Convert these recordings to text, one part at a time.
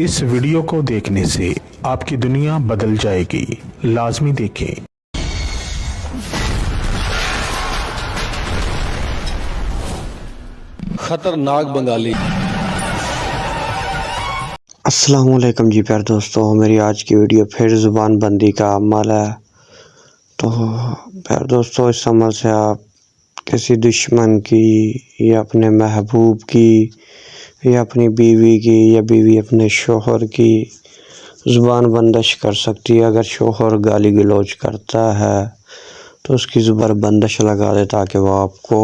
اس video کو دیکھنے سے آپ کی دنیا بدل جائے گی، لازمی دیکھیں۔ خطرناک بنگالی۔ السلام علیکم جی پیار دوستو، میری آج کی ویڈیو پھر زبان بندی کا عمل ہے۔ تو پیار دوستو، اس عمل سے آپ کسی دشمن کی یا اپنے محبوب کی یا اپنی بیوی کی یا بیوی اپنے شوہر کی زبان بندش کر سکتی ہے۔ اگر شوہر گالی گلوچ کرتا ہے تو اس کی زبان بندش لگا دے تاکہ وہ آپ کو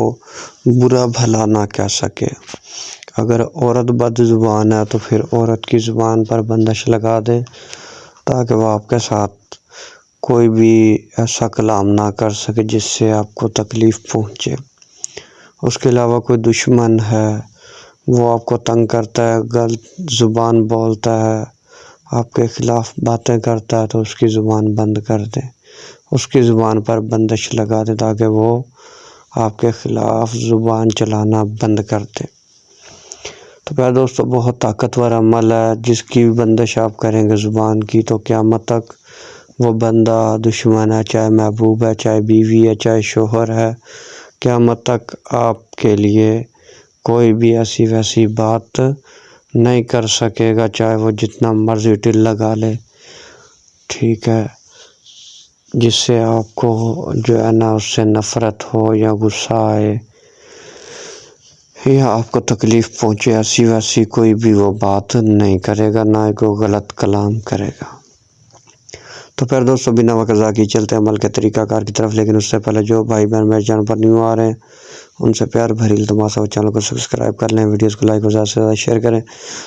برا بھلا نہ کہہ سکے۔ اگر عورت بد زبان ہے تو پھر عورت کی زبان پر بندش لگا دے تاکہ وہ آپ کے ساتھ کوئی بھی ایسا کلام نہ کر سکے جس سے آپ کو تکلیف پہنچے۔ اس کے علاوہ کوئی دشمن ہے، وہ آپ کو تنگ کرتا ہے، غلط زبان بولتا ہے، آپ کے خلاف باتیں کرتا ہے تو اس کی زبان بند کر دیں، اس کی زبان پر بندش لگا دیں تاکہ وہ آپ کے خلاف زبان چلانا بند کر دے۔ تو پیارے دوستو، بہت طاقتور عمل ہے، جس کی بندش آپ کریں گے زبان کی تو قیامت تک وہ بندہ دشمن ہے، چاہے محبوب ہے، چاہے بیوی ہے، چاہے شوہر ہے، قیامت تک آپ کے لیے کوئی بھی ایسی ویسی بات نہیں کر سکے گا، چاہے وہ جتنا مرضی ٹل لگا لے، ٹھیک ہے، جس سے آپ کو جو ہے نا اس سے نفرت ہو یا غصہ آئے یا آپ کو تکلیف پہنچے، ایسی ویسی کوئی بھی وہ بات نہیں کرے گا، نہ کوئی غلط کلام کرے گا۔ تو پھر دوستو، بنا وقت ضائع کیے چلتے ہیں عمل کے طریقہ کار کی طرف، لیکن اس سے پہلے جو بھائی بہن میرے چینل پر نیو آ رہے ہیں ان سے پیار بھری التماس ہے چینل کو سبسکرائب کر لیں، ویڈیوز کو لائک اور زیادہ سے زیادہ شیئر کریں۔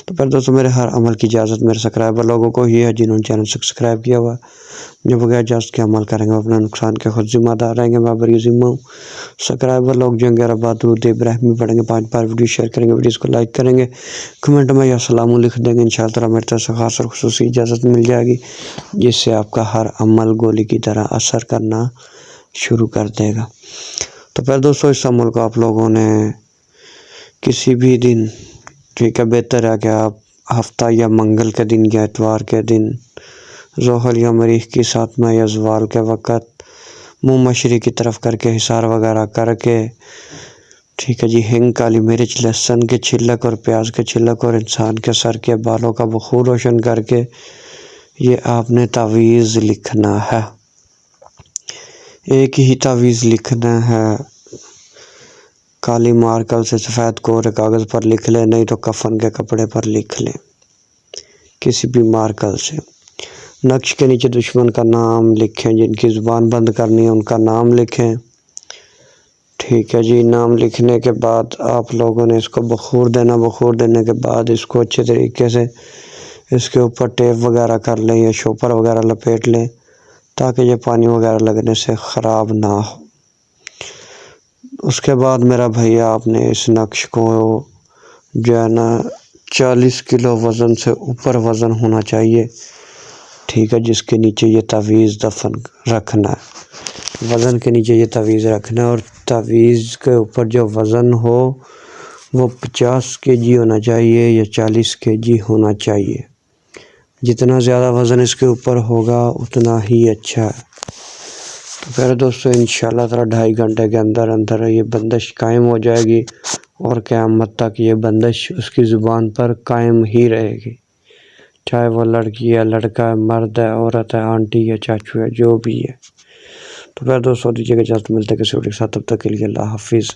تو پھر دوستو، میرے ہر عمل کی اجازت میرے سبسکرائبر لوگوں کو ہی ہے جنہوں نے چینل سبسکرائب کیا ہوا، جو بغیر اجازت کے عمل کریں گے وہ اپنے نقصان کے خود ذمہ دار رہیں گے۔ میں بری ذمہ ہوں۔ سبسکرائبر لوگ جو ہیں 11 بار درود ابراہیمی پڑھیں گے، 5 بار ویڈیو شیئر کریں گے، ویڈیوز کو لائک کریں گے، کمنٹ میں یا سلام لکھ دیں گے، انشاءاللہ میری طرف سے خاص اور خصوصی اجازت مل جائے گی، جس سے آپ کا ہر عمل گولی کی طرح اثر کرنا شروع کر دے گا۔ تو پھر دوستو، اس عمل کو آپ لوگوں نے کسی بھی دن، ٹھیک ہے، بہتر ہے کہ آپ ہفتہ یا منگل کے دن یا اتوار کے دن ظہر یا مریخ کی ساتھ میں یا زوال کے وقت منہ مشرق کی طرف کر کے حصار وغیرہ کر کے، ٹھیک ہے جی، ہنگ، کالی مرچ، لہسن کے چھلک اور پیاز کے چھلک اور انسان کے سر کے بالوں کا بخور روشن کر کے یہ آپ نے تعویذ لکھنا ہے۔ ایک ہی تعویذ لکھنا ہے، کالی مارکر سے سفید کورے کاغذ پر لکھ لیں، نہیں تو کفن کے کپڑے پر لکھ لیں، کسی بھی مارکر سے۔ نقش کے نیچے دشمن کا نام لکھیں، جن کی زبان بند کرنی ہے ان کا نام لکھیں، ٹھیک ہے جی۔ نام لکھنے کے بعد آپ لوگوں نے اس کو بخور دینا، بخور دینے کے بعد اس کو اچھے طریقے سے اس کے اوپر ٹیپ وغیرہ کر لیں یا شوپر وغیرہ لپیٹ لیں تاکہ یہ پانی وغیرہ لگنے سے خراب نہ ہو۔ اس کے بعد میرا بھیا، آپ نے اس نقش کو جو ہے نا 40 کلو وزن سے اوپر وزن ہونا چاہیے، ٹھیک ہے، جس کے نیچے یہ تعویذ دفن رکھنا ہے، وزن کے نیچے یہ تعویذ رکھنا ہے، اور تعویذ کے اوپر جو وزن ہو وہ 50 kg ہونا چاہیے یا 40 kg ہونا چاہیے۔ جتنا زیادہ وزن اس کے اوپر ہوگا اتنا ہی اچھا ہے۔ تو پھر دوستو، انشاءاللہ تعالی 2.5 گھنٹے کے اندر اندر یہ بندش قائم ہو جائے گی اور قیامت تک یہ بندش اس کی زبان پر قائم ہی رہے گی، چاہے وہ لڑکی ہے، لڑکا ہے، مرد ہے، عورت ہے، آنٹی ہے، چاچو ہے، جو بھی ہے۔ تو پھر دوستو، دیجیے کہ اجازت، ملتے ہیں کسی ویڈیو کے ساتھ، تب تک کے لیے اللہ حافظ۔